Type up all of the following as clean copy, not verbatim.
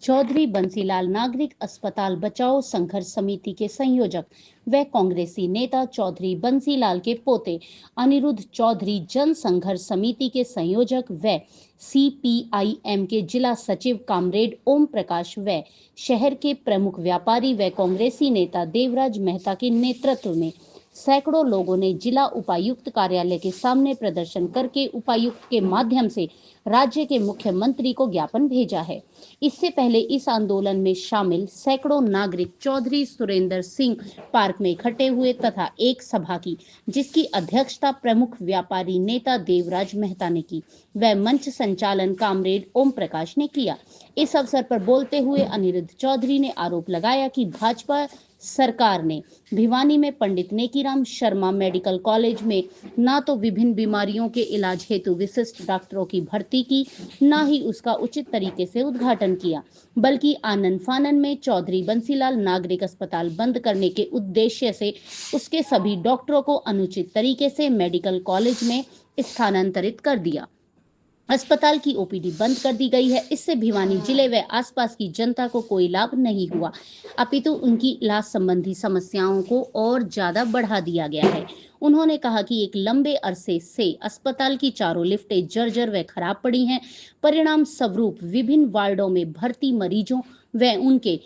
चौधरी बंसीलाल नागरिक अस्पताल बचाओ संघर्ष समिति के संयोजक व कांग्रेसी नेता चौधरी बंसीलाल के पोते अनिरुद्ध चौधरी जन संघर्ष समिति के संयोजक व CPIM के जिला सचिव कामरेड ओम प्रकाश व शहर के प्रमुख व्यापारी व कांग्रेसी नेता देवराज मेहता के नेतृत्व में सैकड़ों लोगों ने जिला उपायुक्त कार्यालय के सामने प्रदर्शन करके उपायुक्त के माध्यम से राज्य के मुख्यमंत्री को ज्ञापन भेजा है। इससे पहले इस आंदोलन में शामिल सैकड़ों नागरिक चौधरी सुरेंद्र सिंह पार्क में इकट्ठे हुए तथा एक सभा की, जिसकी अध्यक्षता प्रमुख व्यापारी नेता देवराज मेहता ने की व मंच संचालन कामरेड ओम प्रकाश ने किया। इस अवसर पर बोलते हुए अनिरुद्ध चौधरी ने आरोप लगाया कि भाजपा सरकार ने भिवानी में पंडित नेकीराम शर्मा मेडिकल कॉलेज में ना तो विभिन्न बीमारियों के इलाज हेतु विशिष्ट डॉक्टरों की भर्ती की, ना ही उसका उचित तरीके से उद्घाटन किया, बल्कि आनन फानन में चौधरी बंसीलाल नागरिक अस्पताल बंद करने के उद्देश्य से उसके सभी डॉक्टरों को अनुचित तरीके से मेडिकल कॉलेज में स्थानांतरित कर दिया। अस्पताल की OPD बंद कर दी गई है। इससे भिवानी जिले व आसपास की जनता को कोई लाभ नहीं हुआ, अपितु उनकी इलाज संबंधी समस्याओं को और ज्यादा बढ़ा दिया गया है। उन्होंने कहा कि एक लंबे अरसे से अस्पताल की चारों लिफ्टें जर्जर व खराब पड़ी हैं। परिणाम स्वरूप विभिन्न वार्डों में भर्ती मरीजों व उनके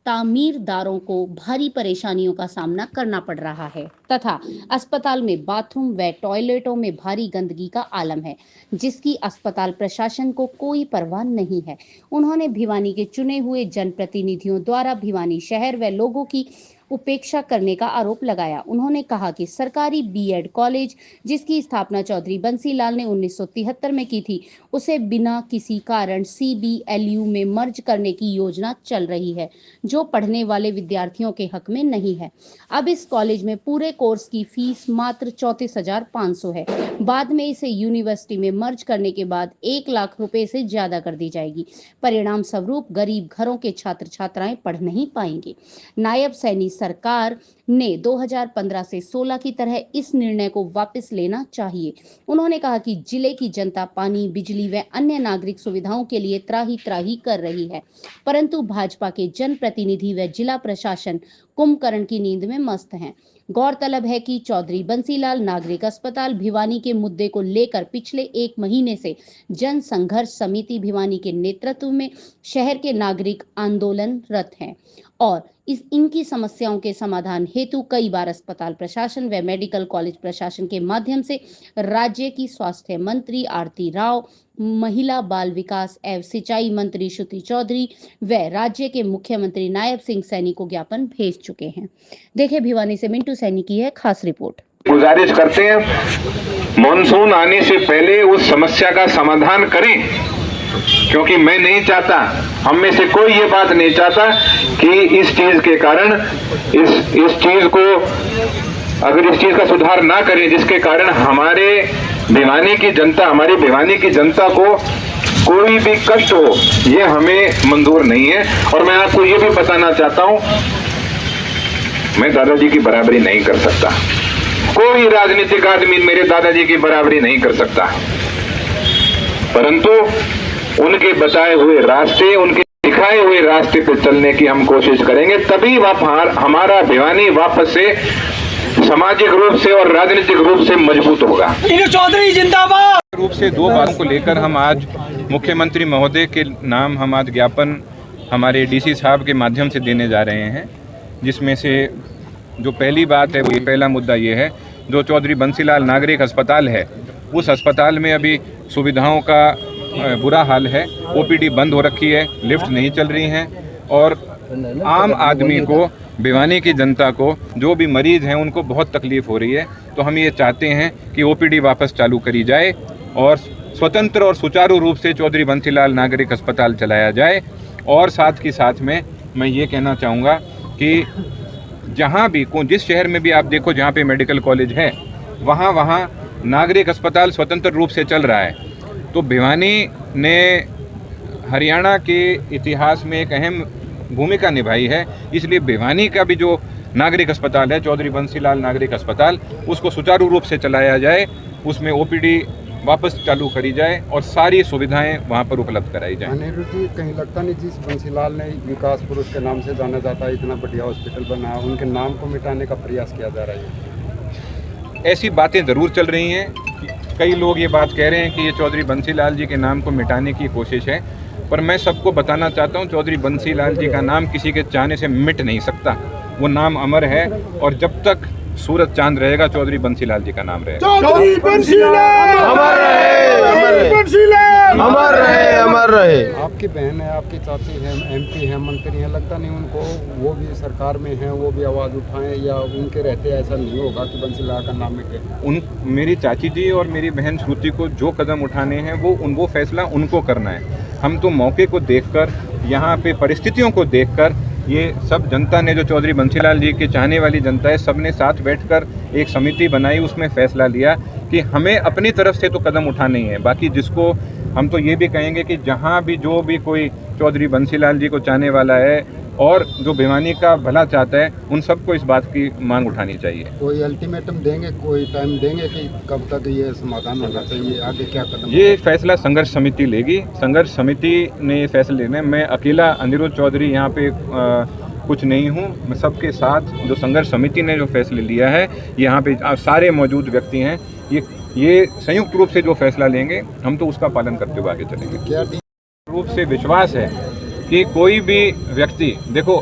तामीरदारों को भारी परेशानियों का सामना करना पड़ रहा है तथा अस्पताल में बाथरूम व टॉयलेटों में भारी गंदगी का आलम है, जिसकी अस्पताल प्रशासन को कोई परवाह नहीं है। उन्होंने भिवानी के चुने हुए जनप्रतिनिधियों द्वारा भिवानी शहर व लोगों की उपेक्षा करने का आरोप लगाया। उन्होंने कहा कि सरकारी B.Ed कॉलेज, जिसकी स्थापना चौधरी बंसीलाल ने 1973 में की थी, उसे बिना किसी कारण CBLU में मर्ज करने की योजना चल रही है, जो पढ़ने वाले विद्यार्थियों के हक में नहीं है। अब इस कॉलेज में पूरे कोर्स की फीस मात्र 34,500 है। बाद में इसे यूनिवर्सिटी में मर्ज करने के बाद 1 लाख रुपए से ज्यादा कर दी जाएगी। परिणाम स्वरूप गरीब घरों के छात्र छात्राएं पढ़ नहीं पाएंगे। नायब सैनी सरकार ने 2015 से 16 की तरह इस निर्णय को वापस लेना चाहिए। उन्होंने कहा कि जिले की जनता पानी, बिजली व अन्य नागरिक सुविधाओं के लिए त्राही त्राही कर रही है, परंतु भाजपा के जनप्रतिनिधि व जिला प्रशासन कुंभकर्ण की नींद में मस्त हैं। गौरतलब है कि चौधरी बंसीलाल नागरिक अस्पताल भिवानी के मुद्दे को लेकर पिछले 1 महीने से जन संघर्ष समिति भिवानी के नेतृत्व में शहर के नागरिक आंदोलनरत हैं और इनकी समस्याओं के समाधान हेतु कई बार अस्पताल प्रशासन व मेडिकल कॉलेज प्रशासन के माध्यम से राज्य की स्वास्थ्य मंत्री आरती राव, महिला बाल विकास एवं सिंचाई मंत्री श्रुति चौधरी व राज्य के मुख्यमंत्री नायब सिंह सैनी को ज्ञापन भेज चुके हैं। देखिए, भिवानी से मिंटू सैनी की है खास रिपोर्ट। गुजारिश करते हैं, मानसून आने से पहले उस समस्या का समाधान करें, क्योंकि मैं नहीं चाहता, हम में से कोई ये बात नहीं चाहता कि इस चीज के कारण इस चीज को, अगर इस चीज का सुधार ना करें, जिसके कारण हमारे भिवानी की जनता को कोई भी कष्ट हो, ये हमें मंजूर नहीं है। और मैं आपको ये भी बताना चाहता हूं, मैं दादाजी की बराबरी नहीं कर सकता, कोई राजनीतिक आदमी मेरे दादाजी की बराबरी नहीं कर सकता, परंतु उनके बताए हुए रास्ते, उनके दिखाए हुए रास्ते पर चलने की हम कोशिश करेंगे, तभी हमारा भिवानी वापस से सामाजिक रूप से और राजनीतिक रूप से मजबूत होगा। चौधरी जिंदाबाद। रूप से 2 बातों को लेकर हम आज मुख्यमंत्री महोदय के नाम हम आज ज्ञापन हमारे DC साहब के माध्यम से देने जा रहे हैं, जिसमें से जो पहली बात है, वो पहला मुद्दा ये है, जो चौधरी बंसीलाल नागरिक अस्पताल है, उस अस्पताल में अभी सुविधाओं का बुरा हाल है। OPD बंद हो रखी है, लिफ्ट नहीं चल रही हैं और आम आदमी को, भिवानी की जनता को, जो भी मरीज हैं, उनको बहुत तकलीफ हो रही है। तो हम ये चाहते हैं कि OPD वापस चालू करी जाए और स्वतंत्र और सुचारू रूप से चौधरी बंसीलाल नागरिक अस्पताल चलाया जाए। और साथ ही साथ में मैं ये कहना चाहूँगा कि जहाँ भी, जिस शहर में भी आप देखो जहाँ पे मेडिकल कॉलेज है, वहाँ नागरिक अस्पताल स्वतंत्र रूप से चल रहा है। तो भिवानी ने हरियाणा के इतिहास में एक अहम भूमिका निभाई है, इसलिए भिवानी का भी जो नागरिक अस्पताल है, चौधरी बंसीलाल नागरिक अस्पताल, उसको सुचारू रूप से चलाया जाए, उसमें OPD वापस चालू करी जाए और सारी सुविधाएं वहां पर उपलब्ध कराई जाएं। अनिरुद्ध जी, कहीं लगता नहीं जिस बंसीलाल ने विकास पुरुष के नाम से जाना जाता है, इतना बढ़िया हॉस्पिटल बना, उनके नाम को मिटाने का प्रयास किया जा रहा है? ऐसी बातें ज़रूर चल रही हैं। कई लोग ये बात कह रहे हैं कि ये चौधरी बंसीलाल जी के नाम को मिटाने की कोशिश है, पर मैं सबको बताना चाहता हूँ चौधरी बंसीलाल जी का नाम किसी के चाहने से मिट नहीं सकता। वो नाम अमर है और जब तक सूरज चांद रहेगा चौधरी बंसीलाल जी का नाम रहेगा। चौधरी बंसीलाल अमर रहे, अमर रहे, अमर रहे। आपकी बहन है, आपकी चाची है, MP है, मंत्री है, लगता नहीं उनको वो भी सरकार में है, वो भी आवाज़ उठाएं, या उनके रहते ऐसा नहीं होगा कि बंसीलाल का नाम मिटे? मेरी चाची जी और मेरी बहन श्रुति को जो कदम उठाने हैं वो फैसला उनको करना है। हम तो मौके को देखकर, यहाँ पे परिस्थितियों को देखकर, ये सब जनता ने, जो चौधरी बंसीलाल जी के चाहने वाली जनता है, सब ने साथ बैठकर एक समिति बनाई, उसमें फैसला लिया कि हमें अपनी तरफ से तो कदम उठाने ही है। बाकी जिसको हम तो ये भी कहेंगे कि जहाँ भी जो भी कोई चौधरी बंसीलाल जी को चाहने वाला है और जो भिवानी का भला चाहता है, उन सबको इस बात की मांग उठानी चाहिए। कोई अल्टीमेटम देंगे, कोई टाइम देंगे कि कब तक ये समाधान होना चाहिए, आगे क्या कदम? ये फैसला संघर्ष समिति लेगी। संघर्ष समिति ने फैसले लेने, मैं अकेला अनिरुद्ध चौधरी यहाँ पे कुछ नहीं हूँ। मैं सबके साथ, जो संघर्ष समिति ने जो फैसले लिया है, यहाँ पे सारे मौजूद व्यक्ति हैं, ये संयुक्त रूप से जो फैसला लेंगे, हम तो उसका पालन करते हुए आगे चलेंगे। क्या रूप से विश्वास है कि कोई भी व्यक्ति, देखो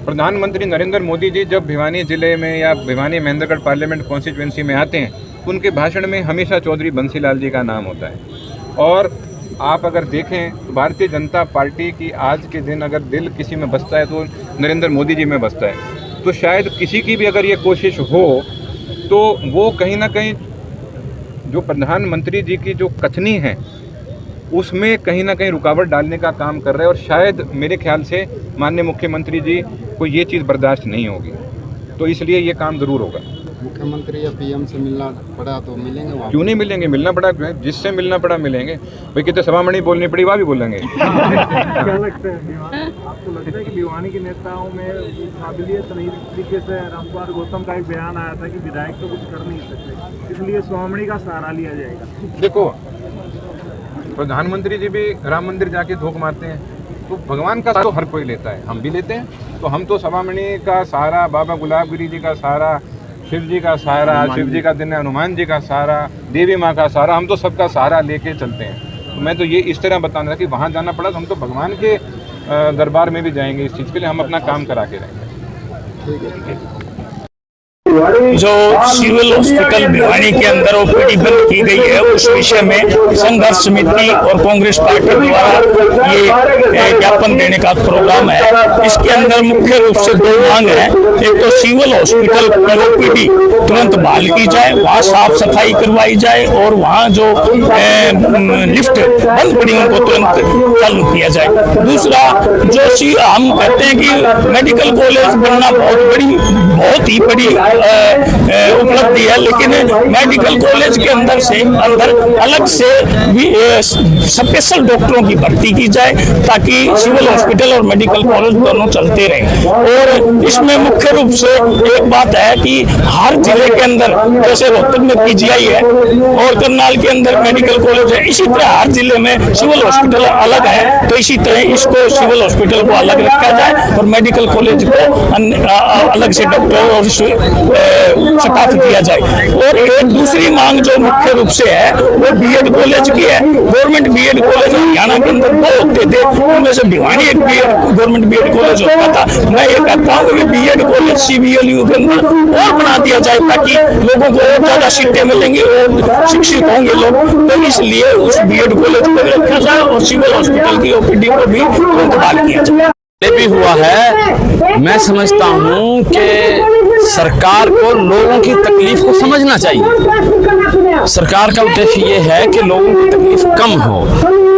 प्रधानमंत्री नरेंद्र मोदी जी जब भिवानी ज़िले में या भिवानी महेंद्रगढ़ पार्लियामेंट कॉन्स्टिट्यूंसी में आते हैं, उनके भाषण में हमेशा चौधरी बंसीलाल जी का नाम होता है। और आप अगर देखें तो भारतीय जनता पार्टी की आज के दिन अगर दिल किसी में बसता है तो नरेंद्र मोदी जी में बसता है। तो शायद किसी की भी अगर ये कोशिश हो तो वो कहीं ना कहीं जो प्रधानमंत्री जी की जो कथनी है उसमें कहीं ना कहीं रुकावट डालने का काम कर रहे हैं। और शायद मेरे ख्याल से माननीय मुख्यमंत्री जी को ये चीज़ बर्दाश्त नहीं होगी, तो इसलिए ये काम ज़रूर होगा। मुख्यमंत्री या PM से मिलना पड़ा तो मिलेंगे वहाँ? क्यों नहीं मिलेंगे, मिलना पड़ा, जिससे मिलना पड़ा मिलेंगे। भाई कितने सभामणि बोलनी पड़ी वहाँ भी बोलेंगे। क्या लगता है, आपको लगता है कि भिवानी के नेताओं में काबिलियत नहीं? तरीके से रामकुमार गौतम का एक बयान आया था कि विधायक तो कुछ कर नहीं सकते, इसलिए सभामणि का सहारा लिया जाएगा। देखो, प्रधानमंत्री जी भी राम मंदिर जाके धोख मारते हैं, तो भगवान का तो हर कोई लेता है, हम भी लेते हैं। तो हम तो सभामणि का सहारा, बाबा गुलाबगिरी जी का सहारा, शिव जी का सहारा, शिव जी का दिन है, हनुमान जी का सहारा, देवी माँ का सहारा, हम तो सबका सहारा लेके चलते हैं। तो मैं तो ये इस तरह बताना था कि वहाँ जाना पड़ा तो हम तो भगवान के दरबार में भी जाएंगे। इस चीज़ के लिए हम अपना काम करा के रहेंगे। जो सिविल हॉस्पिटल भिवानी के अंदर OPD बंद की गई है, उस विषय में संघर्ष समिति और कांग्रेस पार्टी द्वारा ये ज्ञापन देने का प्रोग्राम है। इसके अंदर मुख्य रूप से दो मांग है। एक तो सिविल हॉस्पिटल की OPD तुरंत बहाल की जाए, वहाँ साफ सफाई करवाई जाए और वहाँ जो लिफ्ट बंद पड़ी उनको तुरंत चालू किया जाए। दूसरा, जो हम कहते हैं कि मेडिकल कॉलेज बनना बहुत ही बड़ी उपलब्धि है, लेकिन मेडिकल कॉलेज के अंदर अलग से भी स्पेशल डॉक्टरों की भर्ती की जाए ताकि सिविल हॉस्पिटल और मेडिकल कॉलेज दोनों चलते रहें। और इसमें मुख्य रूप से एक बात है कि हर जिले के अंदर, जैसे रोहतक में PGI है और करनाल के अंदर मेडिकल कॉलेज है, इसी तरह हर जिले में सिविल हॉस्पिटल अलग है, तो इसी तरह इसको सिविल हॉस्पिटल को अलग रखा जाए और मेडिकल कॉलेज को अलग से डॉक्टर और सकाफ किया जाए। और एक दूसरी मांग जो मुख्य रूप से है वो BEd कॉलेज की है। गवर्नमेंट BEd कॉलेज हरियाणा के अंदर दो होते थे, उनमें से भिवानी एक गवर्नमेंट BEd कॉलेज होता था। मैं ये कहता हूँ कि BEd कॉलेज CBLU के अंदर और बना दिया जाए ताकि लोगों को और ज्यादा सीटें मिलेंगी और शिक्षित होंगे लोग। तो इसलिए उस BEd कॉलेज को भी रखा जाए और सिविल हॉस्पिटल की OPD को भी बहाल किया जाए। भी हुआ है, मैं समझता हूँ कि सरकार को लोगों की तकलीफ को समझना चाहिए। सरकार का उद्देश्य ये है कि लोगों की तकलीफ कम हो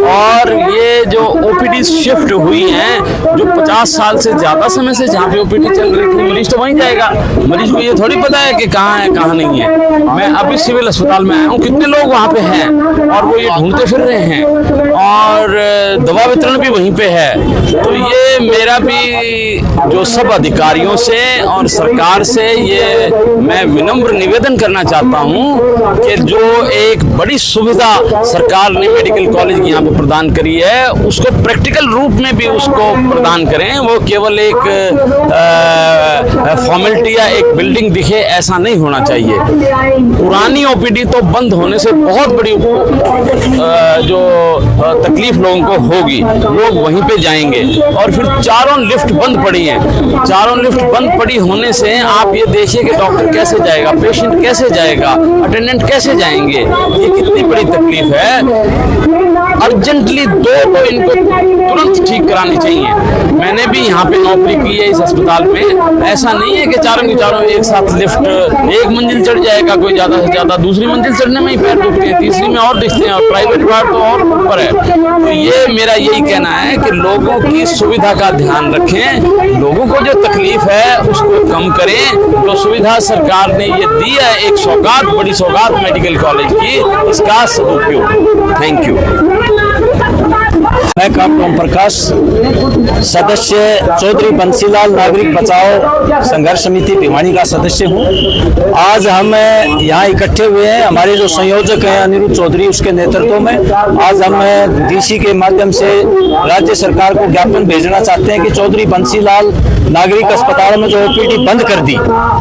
और ये जो OPD शिफ्ट हुई हैं, जो 50 साल से ज़्यादा समय से जहाँ पे OPD चल रही थी, मरीज तो वहीं जाएगा। मरीज को ये थोड़ी पता है कि कहाँ है कहाँ नहीं है। मैं अभी सिविल अस्पताल में आया हूँ, कितने लोग वहाँ पे हैं और वो ये ढूंढते फिर रहे हैं और दवा वितरण भी वहीं पे है। तो ये मेरा भी जो सब अधिकारियों से और सरकार से ये मैं विनम्र निवेदन करना चाहता हूँ कि जो एक बड़ी सुविधा सरकार ने मेडिकल कॉलेज की यहाँ पे प्रदान करी है, उसको प्रैक्टिकल रूप में भी उसको प्रदान करें। वो केवल एक फॉर्मेलिटी या एक बिल्डिंग दिखे, ऐसा नहीं होना चाहिए। पुरानी ओपीडी तो बंद होने से बहुत बड़ी जो तकलीफ लोगों को होगी, लोग वहीं पे जाएंगे। और फिर चारों लिफ्ट बंद पड़ी हैं, चारों लिफ्ट बंद पड़ी होने से आप ये देखिए कि डॉक्टर कैसे जाएगा, पेशेंट कैसे जाएगा, अटेंडेंट कैसे जाएंगे, ये कितनी बड़ी तकलीफ है। अर्जेंटली तो इनको तुरंत ठीक करानी चाहिए। मैंने भी यहाँ पे नौकरी की है इस अस्पताल में। ऐसा नहीं है कि चारों के चारों एक साथ लिफ्ट, एक मंजिल चढ़ जाएगा कोई ज्यादा से ज्यादा, दूसरी मंजिल चढ़ने में ही पैर दुखते हैं, तीसरी में और दिखते हैं, और प्राइवेट वार्ड तो और ऊपर है। तो ये मेरा यही कहना है कि लोगों की सुविधा का ध्यान रखें, लोगों को जो तकलीफ है उसको कम करें। जो सुविधा सरकार ने ये दी है, एक सौगात, बड़ी सौगात मेडिकल कॉलेज की, इसका सदुपयोग। Thank you. मैं ओम प्रकाश, सदस्य चौधरी बंसीलाल नागरिक बचाओ संघर्ष समिति भिवानी का सदस्य हूँ। आज हम यहाँ इकट्ठे हुए हैं, हमारे जो संयोजक हैं अनिरुद्ध चौधरी, उसके नेतृत्व में आज हम डीसी के माध्यम से राज्य सरकार को ज्ञापन भेजना चाहते हैं कि चौधरी बंसीलाल नागरिक अस्पताल में जो ओपीडी बंद कर दी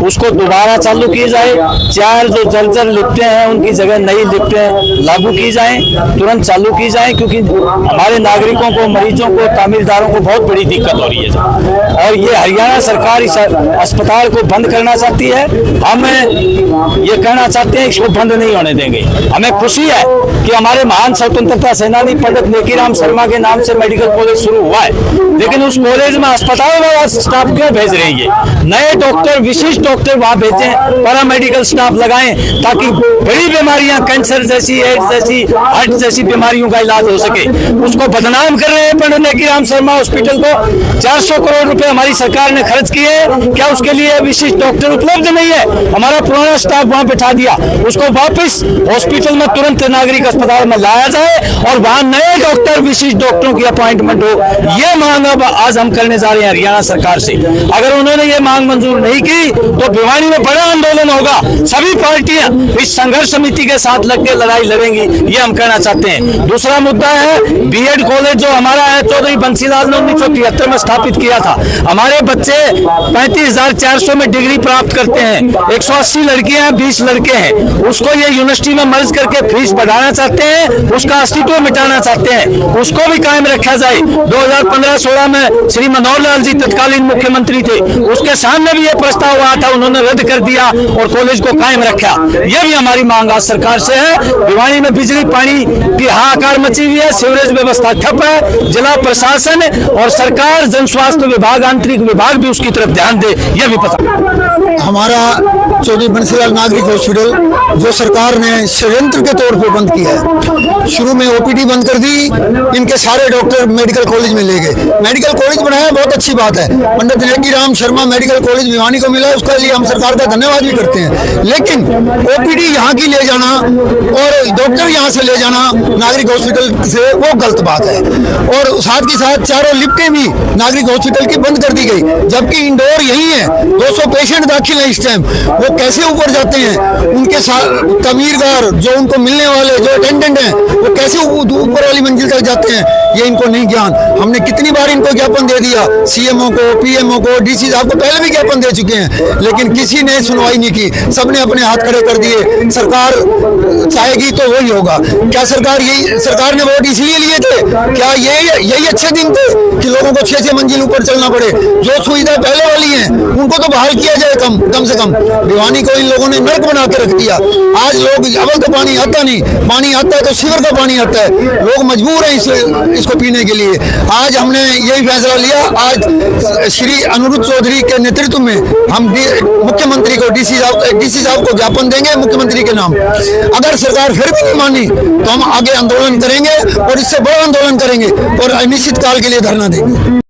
उसको दोबारा चालू की जाए। 4 जो जर्जर लिफ्टें हैं उनकी जगह नई लिफ्टें लागू की जाएं, तुरंत चालू की जाएं, क्योंकि हमारे नागरिकों को, मरीजों को, तामीरदारों को बहुत बड़ी दिक्कत हो रही है। और ये हरियाणा सरकार इस अस्पताल को बंद करना चाहती है। हम ये कहना चाहते हैं इसको बंद नहीं होने देंगे। हमें खुशी है कि हमारे महान स्वतंत्रता सेनानी पंडित नेकीराम शर्मा के नाम से मेडिकल कॉलेज शुरू हुआ है, लेकिन उस कॉलेज में अस्पताल वाला स्टाफ क्यों भेज रही है? नए डॉक्टर, विशिष्ट डॉक्टर वहां भेजें, पैरामेडिकल स्टाफ लगाएं, ताकि बड़ी बीमारियां, कैंसर जैसी, एड्स जैसी, हार्ट जैसी बीमारियों का इलाज हो सके। उसको बदनाम कर रहे हैं पंडित नेकीराम शर्मा हॉस्पिटल को। 400 करोड़ रुपए हमारी सरकार ने खर्च किए, क्या उसके लिए विशिष्ट डॉक्टर उपलब्ध नहीं है? हमारा पुराना स्टाफ वहां बैठा दिया, उसको वापस हॉस्पिटल में तुरंत नागरिक अस्पताल में लाया जाए और वहां नए डॉक्टर, विशिष्ट डॉक्टरों की अपॉइंटमेंट हो। ये मांग अब आज हम करने जा रहे हैं हरियाणा सरकार से। अगर उन्होंने ये मांग मंजूर नहीं की तो भिवानी में बड़ा आंदोलन होगा। सभी पार्टियां इस संघर्ष समिति के साथ लग के लड़ाई लड़ेंगी, ये हम कहना चाहते हैं। दूसरा मुद्दा है बीएड कॉलेज जो हमारा है, चौधरी बंसीलाल ने 1973 में स्थापित किया था। हमारे बच्चे 35,400 में डिग्री प्राप्त करते हैं, 180 लड़कियां हैं, 20 लड़के हैं। उसको ये यूनिवर्सिटी में मर्ज करके फीस बढ़ाना चाहते हैं, उसका अस्तित्व मिटाना चाहते हैं, उसको भी कायम रखा जाए। 2015-16 में श्री मनोहर लाल जी तत्कालीन मुख्यमंत्री थे, उसके सामने भी ये प्रस्ताव आया था, उन्होंने रद्द कर दिया और कॉलेज को कायम रखा। ये भी हमारी मांग आज सरकार से है। भिवानी में बिजली पानी की हाहाकार मची हुई है, सीवरेज व्यवस्था ठप है। जिला प्रशासन और सरकार, जन स्वास्थ्य विभाग, आंतरिक विभाग भी उसकी तरफ ध्यान दे, यह भी पता। हमारा चौधरी बंसीलाल नागरिक हॉस्पिटल जो सरकार ने षड्यंत्र के तौर पर बंद किया है, शुरू में ओपीडी बंद कर दी, इनके सारे डॉक्टर मेडिकल कॉलेज में ले गए। मेडिकल कॉलेज बनाया, बहुत अच्छी बात है। पंडित नेकीराम शर्मा मेडिकल कॉलेज भिवानी को मिला, उसके लिए हम सरकार का धन्यवाद भी करते हैं। लेकिन ओपीडी यहाँ की ले जाना और डॉक्टर यहाँ से ले जाना नागरिक हॉस्पिटल से, वो गलत बात है। और साथ के साथ चारों लिफ्टें भी नागरिक हॉस्पिटल की बंद कर दी गई, जबकि इंडोर यही है। 200 पेशेंट दाखिल है इस टाइम, वो कैसे ऊपर जाते हैं? उनके साथ तमीरदार जो उनको मिलने वाले जो अटेंडेंट हैं, वो कैसे ऊपर वाली मंजिल तक जाते हैं? ये इनको नहीं ज्ञान। हमने कितनी बार इनको ज्ञापन दे दिया, सीएमओ को, पीएमओ को, डीसी साहब को पहले भी ज्ञापन दे चुके हैं, लेकिन किसी ने सुनवाई नहीं की। सबने अपने हाथ खड़े कर दिए। सरकार चाहेगी तो वही होगा। क्या सरकार ने वोट इसलिए लिए थे? क्या यही अच्छे दिन थे कि लोगों को 6 मंजिल ऊपर चलना पड़े? जो सुविधा पहले वाली है उनको तो बहाल किया जाए कम से कम। भिवानी को इन लोगों ने नर्क बना के रख दिया। आज लोग, अवल तो पानी आता नहीं, पानी आता है तो सीवर का पानी आता है, लोग मजबूर हैं इसको पीने के लिए। आज हमने यही फैसला लिया। आज श्री अनिरुद्ध चौधरी के नेतृत्व में हम मुख्यमंत्री को, डीसी साहब को ज्ञापन देंगे मुख्यमंत्री के नाम। अगर सरकार फिर भी नहीं मानी तो हम आगे आंदोलन करेंगे और इससे बड़ा आंदोलन करेंगे और अनिश्चित काल के लिए धरना देंगे।